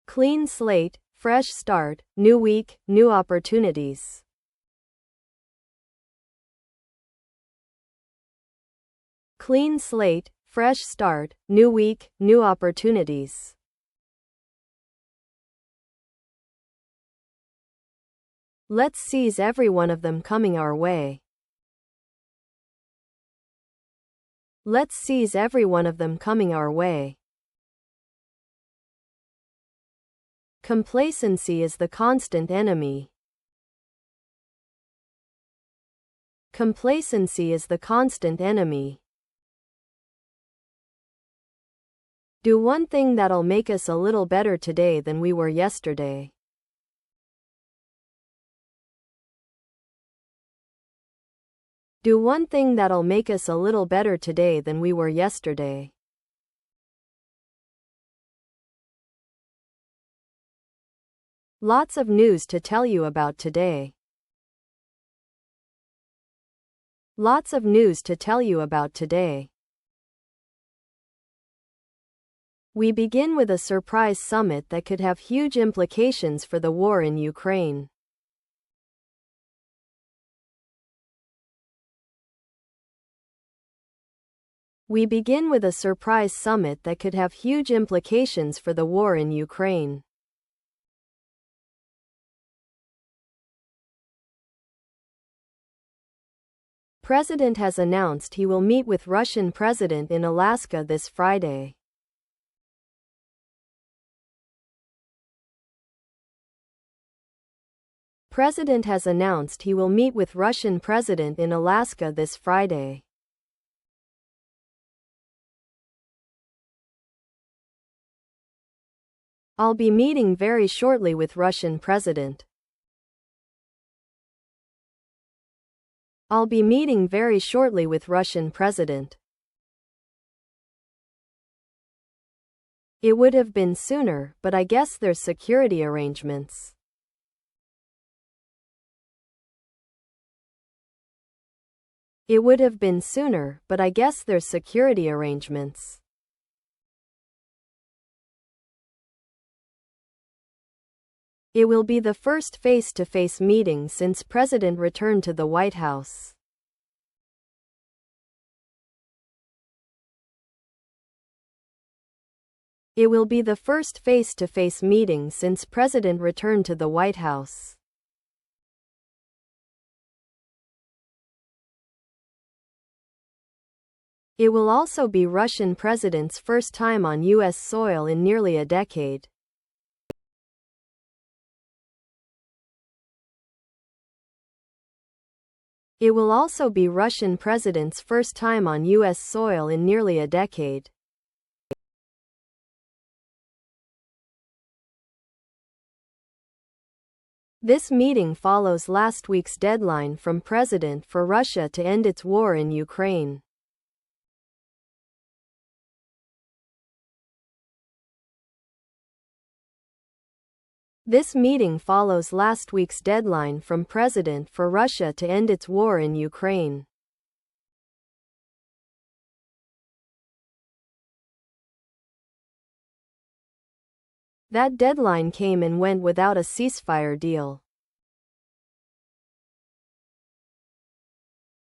Clean slate, fresh start, new week, new opportunities. Clean slate, fresh start, new week, new opportunities. Let's seize every one of them coming our way. Let's seize every one of them coming our way. Complacency is the constant enemy. Complacency is the constant enemy. Do one thing that'll make us a little better today than we were yesterday. Do one thing that'll make us a little better today than we were yesterday. Lots of news to tell you about today. Lots of news to tell you about today. We begin with a surprise summit that could have huge implications for the war in Ukraine. We begin with a surprise summit that could have huge implications for the war in Ukraine. President has announced he will meet with Russian President in Alaska this Friday. President has announced he will meet with Russian President in Alaska this Friday. I'll be meeting very shortly with Russian President. I'll be meeting very shortly with Russian President. It would have been sooner, but I guess there's security arrangements. It would have been sooner, but I guess there's security arrangements. It will be the first face-to-face meeting since President returned to the White House. It will be the first face-to-face meeting since President returned to the White House. It will also be Russian President's first time on U.S. soil in nearly a decade. It will also be Russian President's first time on U.S. soil in nearly a decade. This meeting follows last week's deadline from President for Russia to end its war in Ukraine. This meeting follows last week's deadline from President for Russia to end its war in Ukraine. That deadline came and went without a ceasefire deal.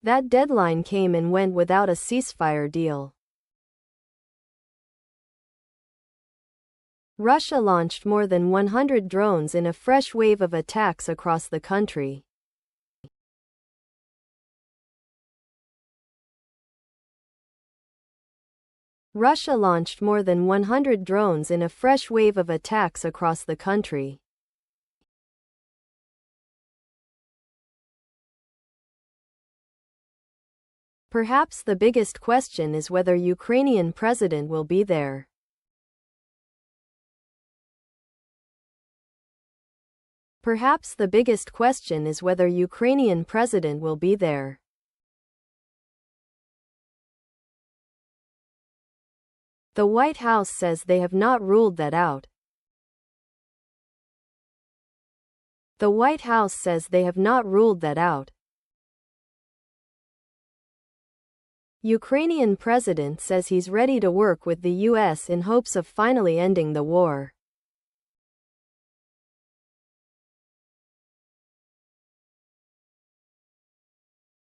That deadline came and went without a ceasefire deal. Russia launched more than 100 drones in a fresh wave of attacks across the country. Russia launched more than 100 drones in a fresh wave of attacks across the country. Perhaps the biggest question is whether Ukrainian president will be there. Perhaps the biggest question is whether Ukrainian president will be there. The White House says they have not ruled that out. The White House says they have not ruled that out. Ukrainian president says he's ready to work with the U.S. in hopes of finally ending the war.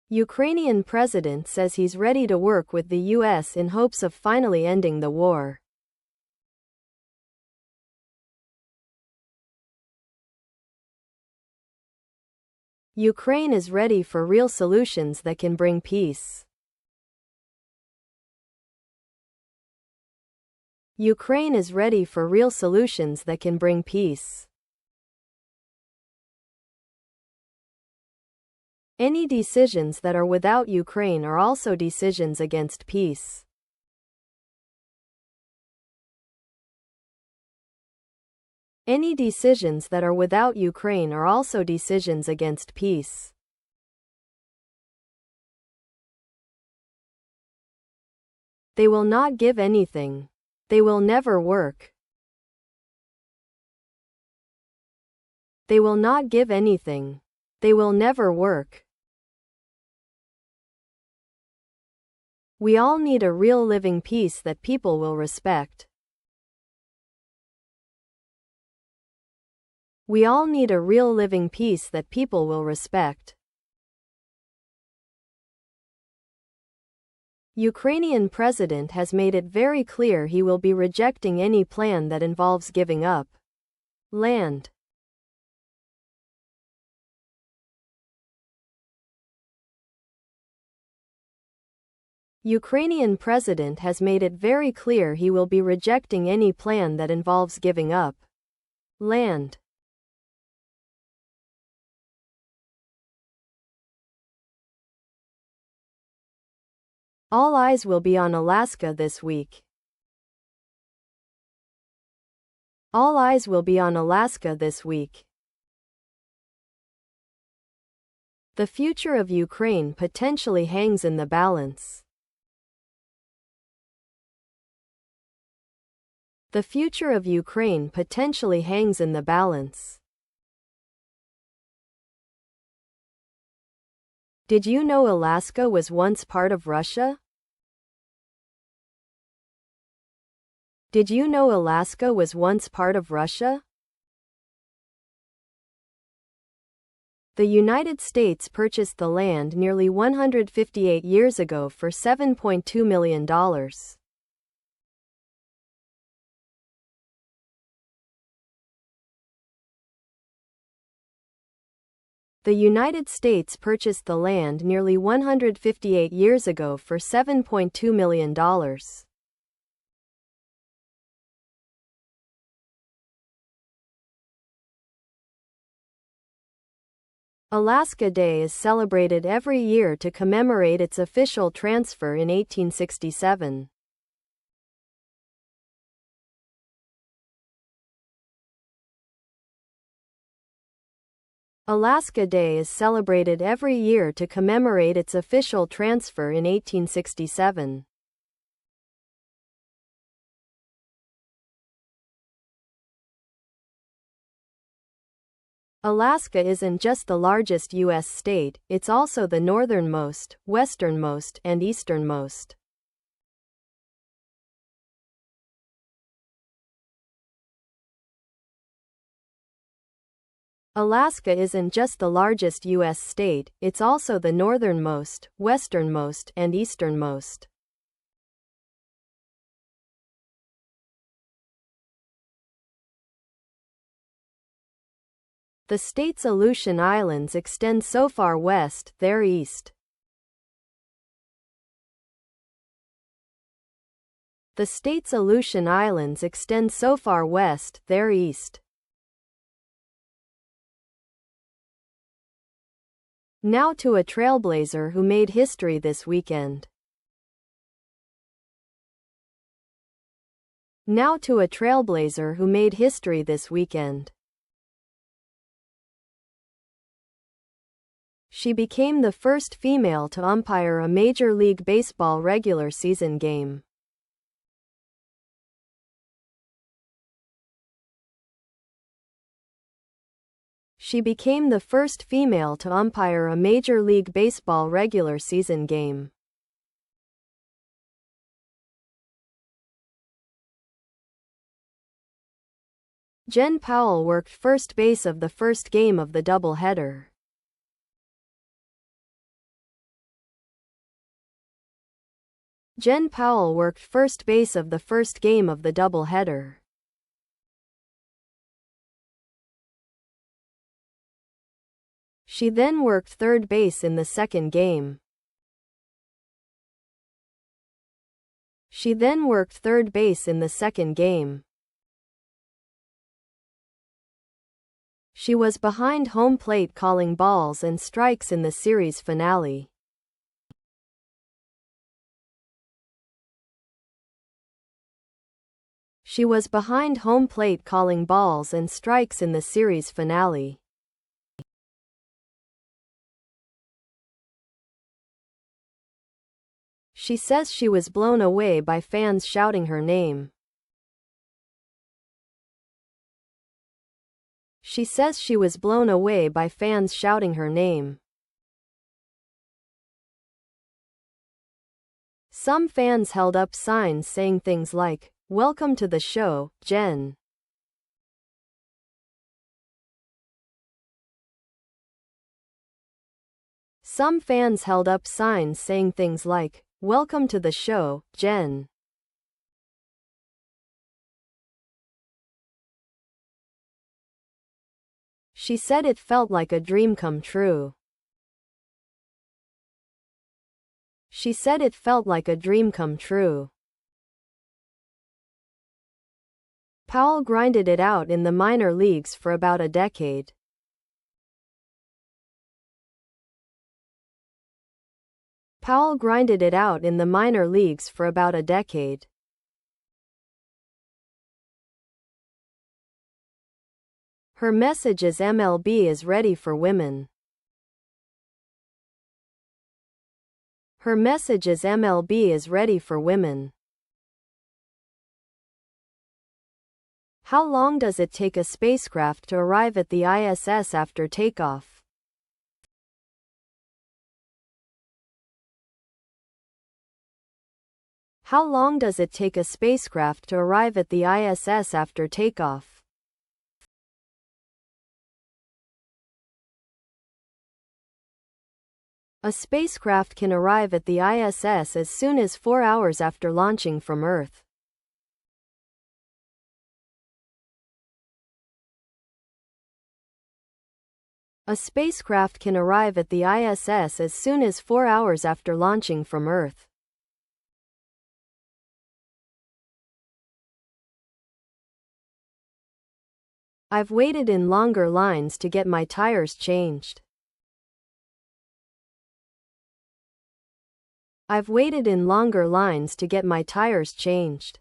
Ukrainian president says he's ready to work with the US in hopes of finally ending the war. Ukraine is ready for real solutions that can bring peace. Ukraine is ready for real solutions that can bring peace. Any decisions that are without Ukraine are also decisions against peace. Any decisions that are without Ukraine are also decisions against peace. They will not give anything. They will never work. They will not give anything. They will never work. We all need a real living peace that people will respect. We all need a real living peace that people will respect. Ukrainian president has made it very clear he will be rejecting any plan that involves giving up land. Ukrainian president has made it very clear he will be rejecting any plan that involves giving up land. All eyes will be on Alaska this week. All eyes will be on Alaska this week. The future of Ukraine potentially hangs in the balance. The future of Ukraine potentially hangs in the balance. Did you know Alaska was once part of Russia? Did you know Alaska was once part of Russia? The United States purchased the land nearly 158 years ago for $7.2 million. The United States purchased the land nearly 158 years ago for $7.2 million. Alaska Day is celebrated every year to commemorate its official transfer in 1867. Alaska Day is celebrated every year to commemorate its official transfer in 1867. Alaska isn't just the largest U.S. state, it's also the northernmost, westernmost, and easternmost. Alaska isn't just the largest U.S. state, it's also the northernmost, westernmost, and easternmost. The state's Aleutian Islands extend so far west, they're east. The state's Aleutian Islands extend so far west, they're east. Now to a trailblazer who made history this weekend. Now to a trailblazer who made history this weekend. She became the first female to umpire a Major League Baseball regular season game. She became the first female to umpire a Major League Baseball regular season game. Jen Powell worked first base of the first game of the doubleheader. Jen Powell worked first base of the first game of the doubleheader. She then worked third base in the second game. She then worked third base in the second game. She was behind home plate calling balls and strikes in the series finale. She was behind home plate calling balls and strikes in the series finale. She says she was blown away by fans shouting her name. She says she was blown away by fans shouting her name. Some fans held up signs saying things like, "Welcome to the show, Jen." Some fans held up signs saying things like, "Welcome to the show, Jen." She said it felt like a dream come true. She said it felt like a dream come true. Powell grinded it out in the minor leagues for about a decade. Powell grinded it out in the minor leagues for about a decade. Her message is MLB is ready for women. Her message is MLB is ready for women. How long does it take a spacecraft to arrive at the ISS after takeoff? How long does it take a spacecraft to arrive at the ISS after takeoff? A spacecraft can arrive at the ISS as soon as 4 hours after launching from Earth. A spacecraft can arrive at the ISS as soon as 4 hours after launching from Earth. I've waited in longer lines to get my tires changed. I've waited in longer lines to get my tires changed.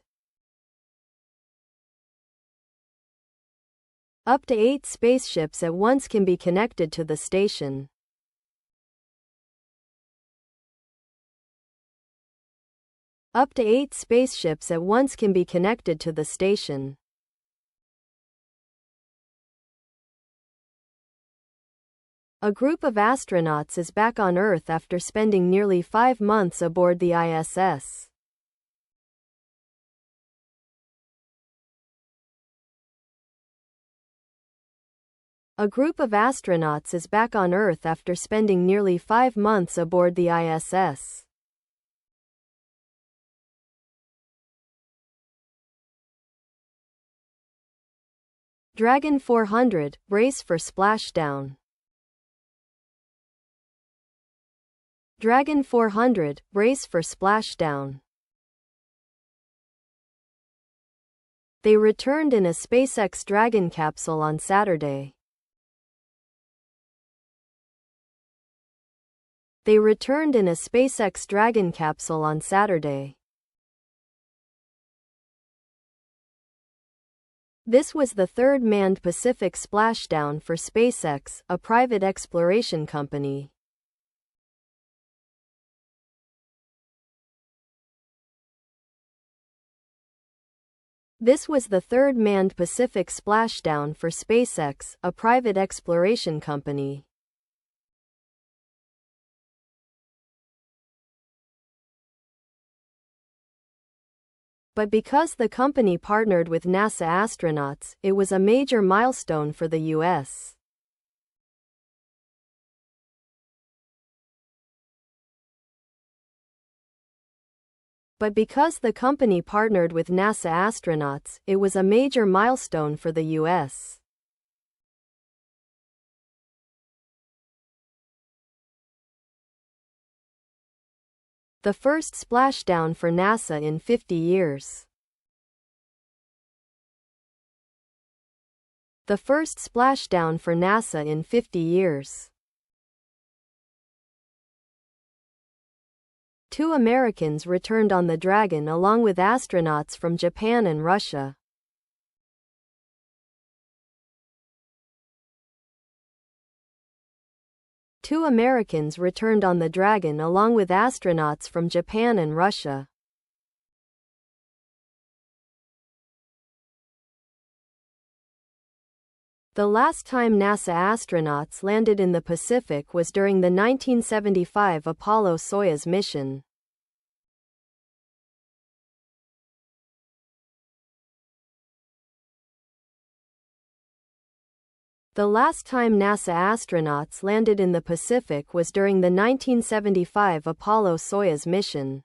Up to 8 spaceships at once can be connected to the station. Up to 8 spaceships at once can be connected to the station. A group of astronauts is back on Earth after spending nearly 5 months aboard the ISS. A group of astronauts is back on Earth after spending nearly 5 months aboard the ISS. Dragon 400, race for splashdown. Dragon 400, race for splashdown. They returned in a SpaceX Dragon capsule on Saturday. They returned in a SpaceX Dragon capsule on Saturday. This was the third manned Pacific splashdown for SpaceX, a private exploration company. This was the third manned Pacific splashdown for SpaceX, a private exploration company. But because the company partnered with NASA astronauts, it was a major milestone for the U.S. But because the company partnered with NASA astronauts, it was a major milestone for the U.S. The first splashdown for NASA in 50 years. The first splashdown for NASA in 50 years. 2 Americans returned on the Dragon along with astronauts from Japan and Russia. Two Americans returned on the Dragon along with astronauts from Japan and Russia. The last time NASA astronauts landed in the Pacific was during the 1975 Apollo-Soyuz mission. The last time NASA astronauts landed in the Pacific was during the 1975 Apollo-Soyuz mission.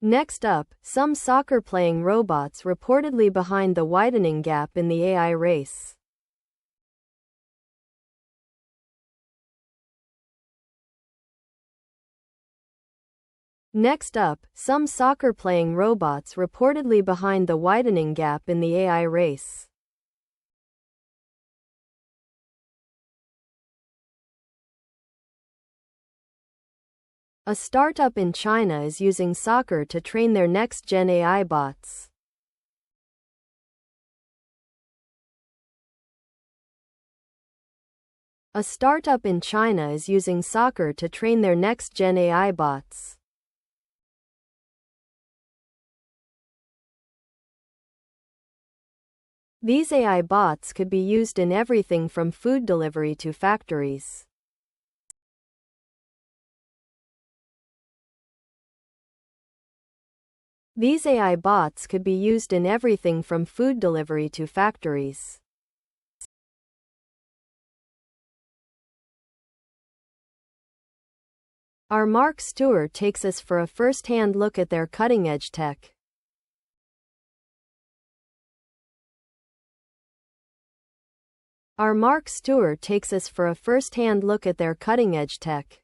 Next up, some soccer-playing robots reportedly behind the widening gap in the AI race. Next up, some soccer-playing robots reportedly behind the widening gap in the AI race. A startup in China is using soccer to train their next-gen AI bots. A startup in China is using soccer to train their next-gen AI bots. These AI bots could be used in everything from food delivery to factories. These AI bots could be used in everything from food delivery to factories. Our Mark's tour takes us for a first-hand look at their cutting-edge tech. Our Mark's tour takes us for a first-hand look at their cutting-edge tech.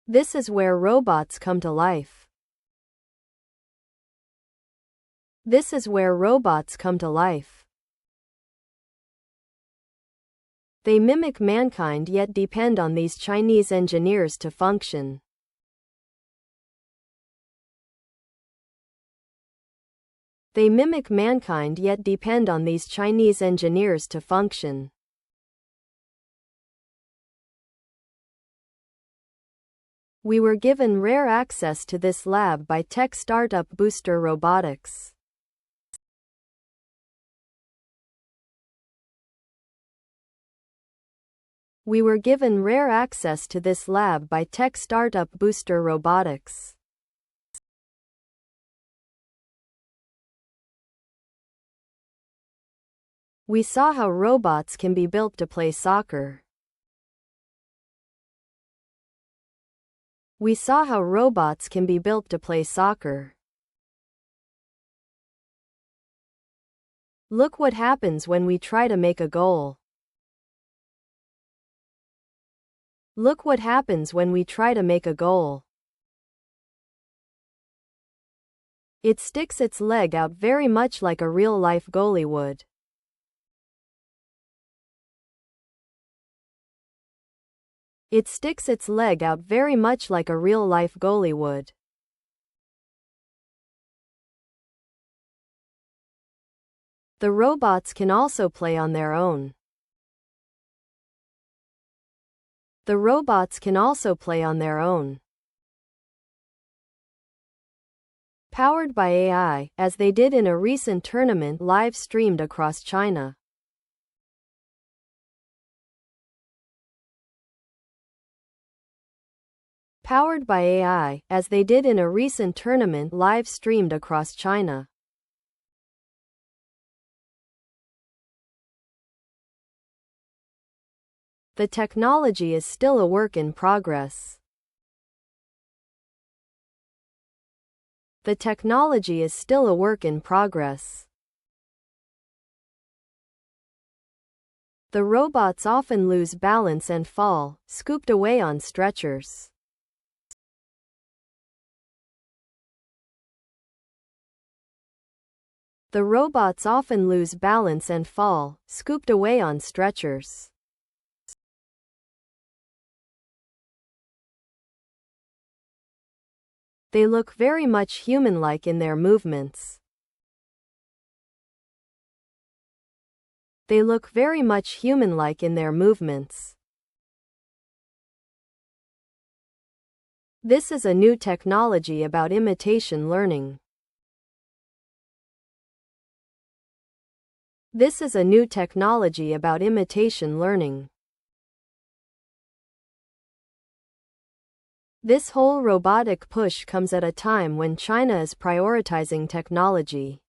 This is where robots come to life. This is where robots come to life. They mimic mankind yet depend on these Chinese engineers to function. They mimic mankind yet depend on these Chinese engineers to function. We were given rare access to this lab by tech startup Booster Robotics. We were given rare access to this lab by tech startup Booster Robotics. We saw how robots can be built to play soccer. We saw how robots can be built to play soccer. Look what happens when we try to make a goal. Look what happens when we try to make a goal. It sticks its leg out very much like a real-life goalie would. It sticks its leg out very much like a real-life goalie would. The robots can also play on their own. The robots can also play on their own. Powered by AI, as they did in a recent tournament live-streamed across China. Powered by AI, as they did in a recent tournament live-streamed across China. The technology is still a work in progress. The technology is still a work in progress. The robots often lose balance and fall, scooped away on stretchers. The robots often lose balance and fall, scooped away on stretchers. They look very much human-like in their movements. They look very much human-like in their movements. This is a new technology about imitation learning. This is a new technology about imitation learning. This whole robotic push comes at a time when China is prioritizing technology.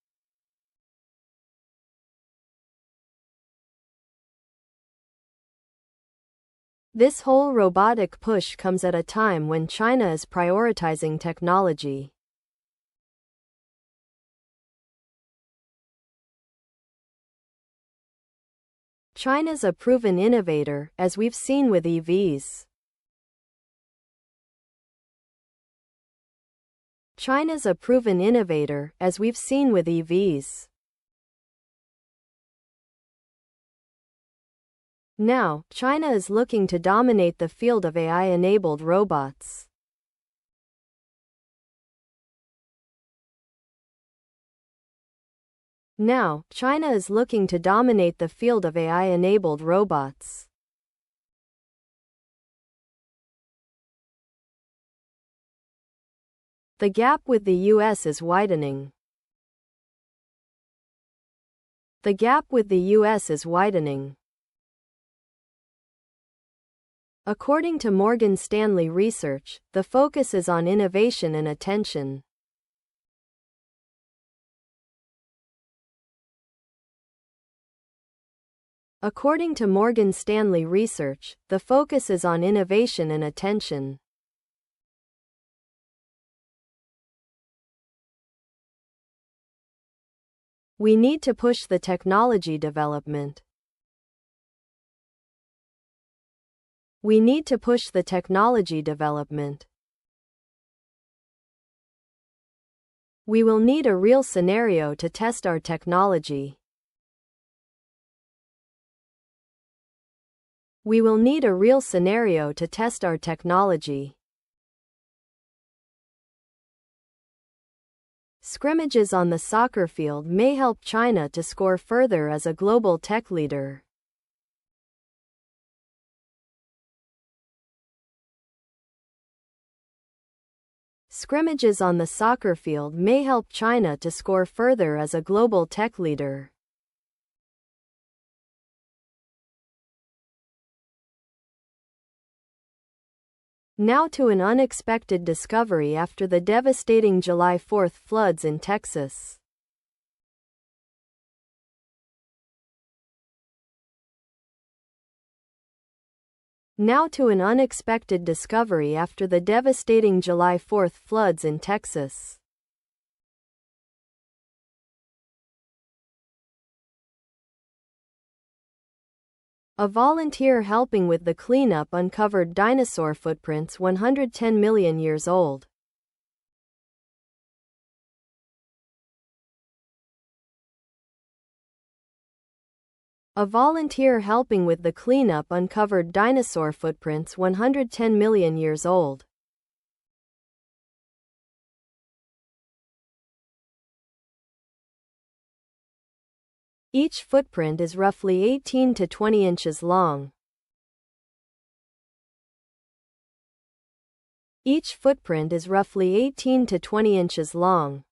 This whole robotic push comes at a time when China is prioritizing technology. China's a proven innovator, as we've seen with EVs. China's a proven innovator, as we've seen with EVs. Now, China is looking to dominate the field of AI-enabled robots. Now, China is looking to dominate the field of AI-enabled robots. The gap with the US is widening. The gap with the US is widening. According to Morgan Stanley research, the focus is on innovation and attention. According to Morgan Stanley research, the focus is on innovation and attention. We need to push the technology development. We need to push the technology development. We will need a real scenario to test our technology. We will need a real scenario to test our technology. Scrimmages on the soccer field may help China to score further as a global tech leader. Scrimmages on the soccer field may help China to score further as a global tech leader. Now to an unexpected discovery after the devastating July 4th floods in Texas. Now to an unexpected discovery after the devastating July 4th floods in Texas. A volunteer helping with the cleanup uncovered dinosaur footprints 110 million years old. A volunteer helping with the cleanup uncovered dinosaur footprints 110 million years old. Each footprint is roughly 18 to 20 inches long. Each footprint is roughly 18 to 20 inches long.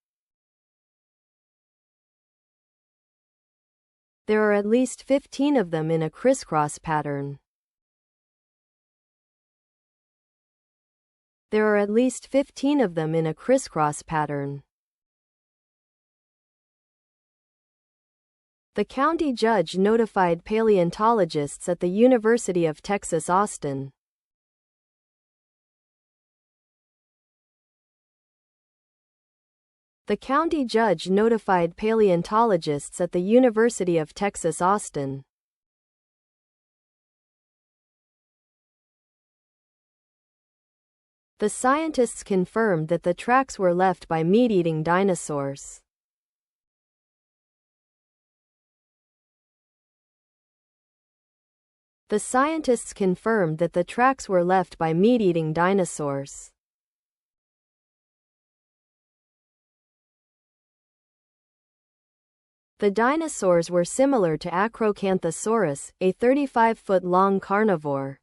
There are at least 15 of them in a crisscross pattern. There are at least 15 of them in a crisscross pattern. The county judge notified paleontologists at the University of Texas Austin. The county judge notified paleontologists at the University of Texas Austin. The scientists confirmed that the tracks were left by meat-eating dinosaurs. The scientists confirmed that the tracks were left by meat-eating dinosaurs. The dinosaurs were similar to Acrocanthosaurus, a 35-foot-long carnivore.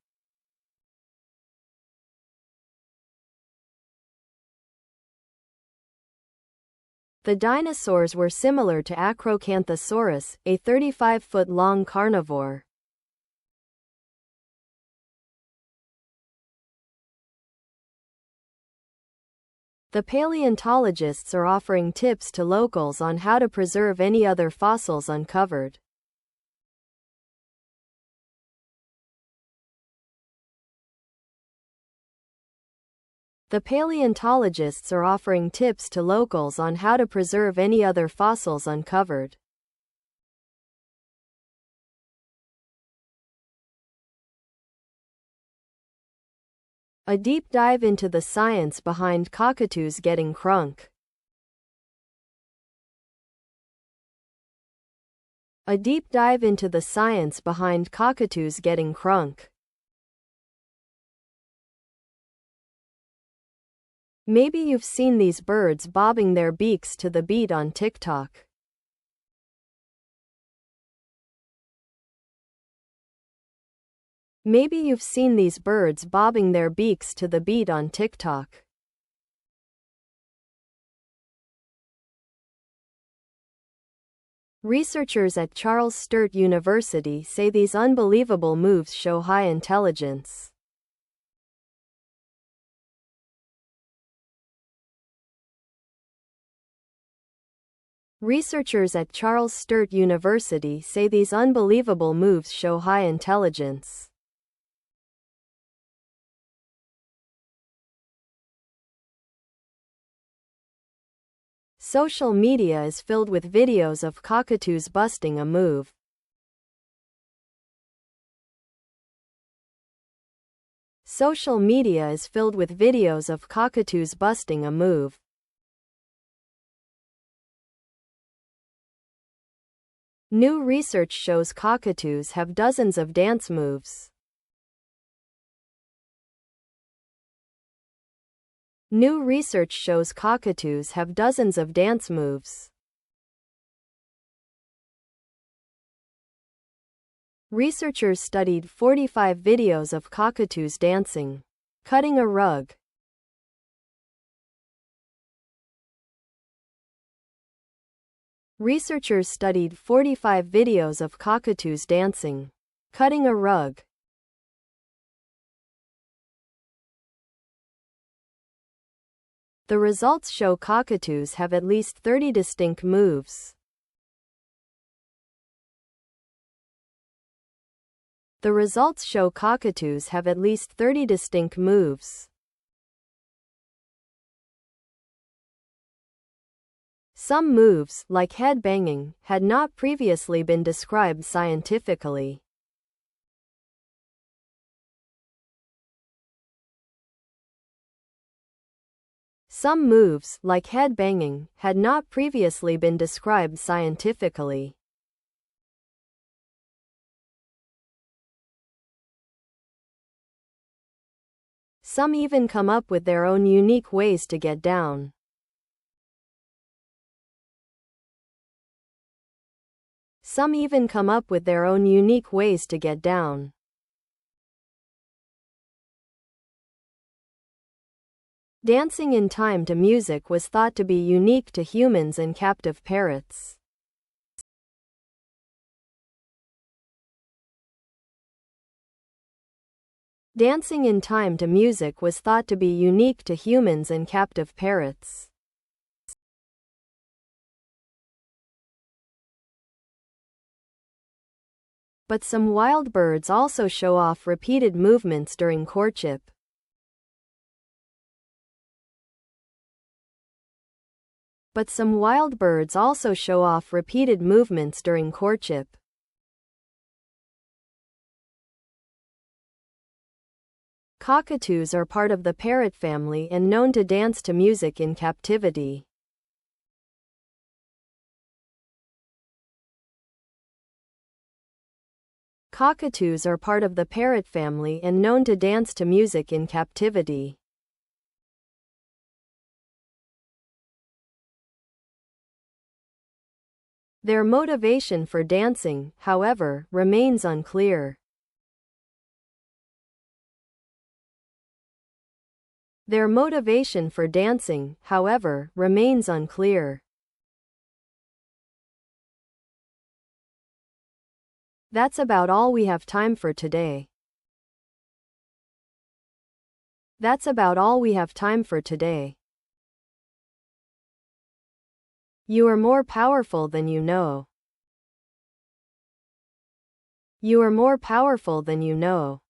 The dinosaurs were similar to Acrocanthosaurus, a 35-foot-long carnivore. The paleontologists are offering tips to locals on how to preserve any other fossils uncovered. The paleontologists are offering tips to locals on how to preserve any other fossils uncovered. A deep dive into the science behind cockatoos getting crunk. A deep dive into the science behind cockatoos getting crunk. Maybe you've seen these birds bobbing their beaks to the beat on TikTok. Maybe you've seen these birds bobbing their beaks to the beat on TikTok. Researchers at Charles Sturt University say these unbelievable moves show high intelligence. Researchers at Charles Sturt University say these unbelievable moves show high intelligence. Social media is filled with videos of cockatoos busting a move. Social media is filled with videos of cockatoos busting a move. New research shows cockatoos have dozens of dance moves. New research shows cockatoos have dozens of dance moves. Researchers studied 45 videos of cockatoos dancing. Cutting a rug. Researchers studied 45 videos of cockatoos dancing. Cutting a rug. The results show cockatoos have at least 30 distinct moves. The results show cockatoos have at least 30 distinct moves. Some moves, like head banging, had not previously been described scientifically. Some moves, like head banging, had not previously been described scientifically. Some even come up with their own unique ways to get down. Some even come up with their own unique ways to get down. Dancing in time to music was thought to be unique to humans and captive parrots. Dancing in time to music was thought to be unique to humans and captive parrots. But some wild birds also show off repeated movements during courtship. But some wild birds also show off repeated movements during courtship. Cockatoos are part of the parrot family and known to dance to music in captivity. Cockatoos are part of the parrot family and known to dance to music in captivity. Their motivation for dancing, however, remains unclear. Their motivation for dancing, however, remains unclear. That's about all we have time for today. That's about all we have time for today. You are more powerful than you know. You are more powerful than you know.